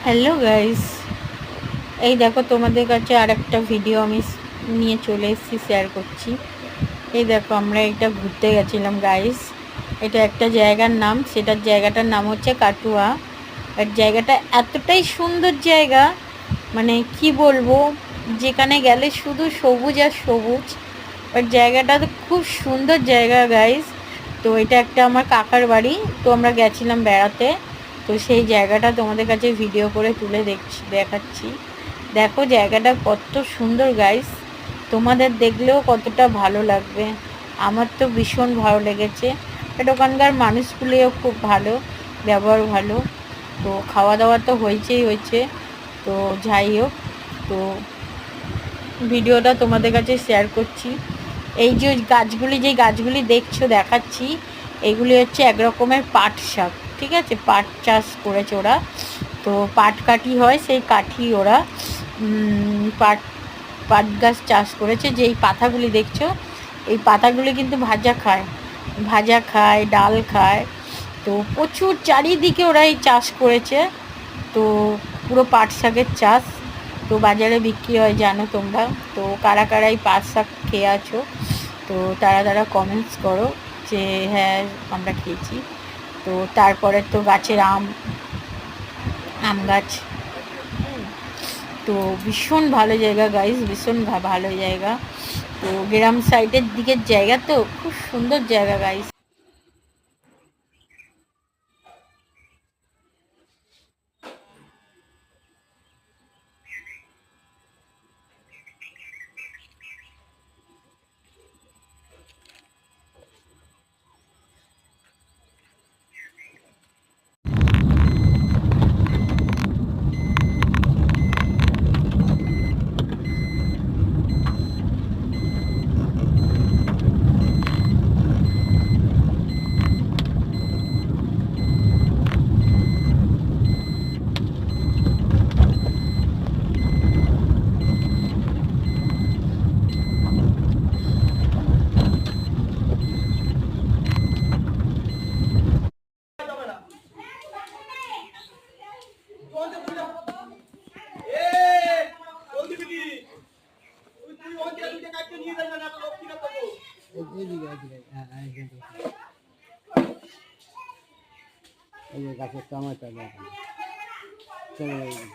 Hello guys, এই দেখো তোমাদের কাছে আর একটা ভিডিও আমি নিয়ে চলে এসেছি, শেয়ার করছি। এই দেখো আমরা এটা ঘুরতে গেছিলাম গাইস। এটা একটা জায়গার নাম, সেটার জায়গাটার নাম হচ্ছে কাটুয়া। আর জায়গাটা এতটাই সুন্দর জায়গা, মানে কি বলবো, যেখানে গেলে শুধু সবুজ আর সবুজ। আর জায়গাটা তো খুব সুন্দর জায়গা গাইস। তো এটা একটা আমার কাকার বাড়ি, তো আমরা গেছিলাম বেড়াতে। তো সেই জায়গাটা তোমাদের কাছে ভিডিও করে তুলে দেখাচ্ছি। দেখো জায়গাটা কত সুন্দর গাইস, তোমাদের দেখলেও কতটা ভালো লাগবে। আমার তো ভীষণ ভালো লেগেছে। আর ওখানকার মানুষগুলিও খুব ভালো, ব্যবহার ভালো। তো খাওয়া দাওয়া তো হয়েছে। তো যাই হোক, তো ভিডিওটা তোমাদের কাছে শেয়ার করছি। এই যে গাছগুলি দেখছো, দেখাচ্ছি, এগুলি হচ্ছে এক রকমের পাট শাক। ঠিক আছে, পাট চাষ করেছে ওরা। তো পাট কাঠি হয়, সেই কাঠি ওরা পাট পাট গাছ চাষ করেছে। যেই পাতাগুলি দেখছো, এই পাতাগুলি কিন্তু ভাজা খায়, ডাল খায়। তো প্রচুর চারিদিকে ওরা এই চাষ করেছে। তো পুরো পাট শাকের চাষ। তো বাজারে বিক্রি হয়, জানো তোমরা। তো কারা কারা এই পাট শাক খেয়ে আছো, তো তারা কমেন্টস করো যে হ্যাঁ আমরা খেয়েছি। তো তারপরে তো গাছের আম গাছ। তো ভীষণ ভালো জায়গা গাইস, ভীষণ ভালো জায়গা। তো গ্রাম সাইডের দিকের জায়গা, তো খুব সুন্দর জায়গা গাইস। এই যে গাছের টমেটো দেখেন চলে গেছে।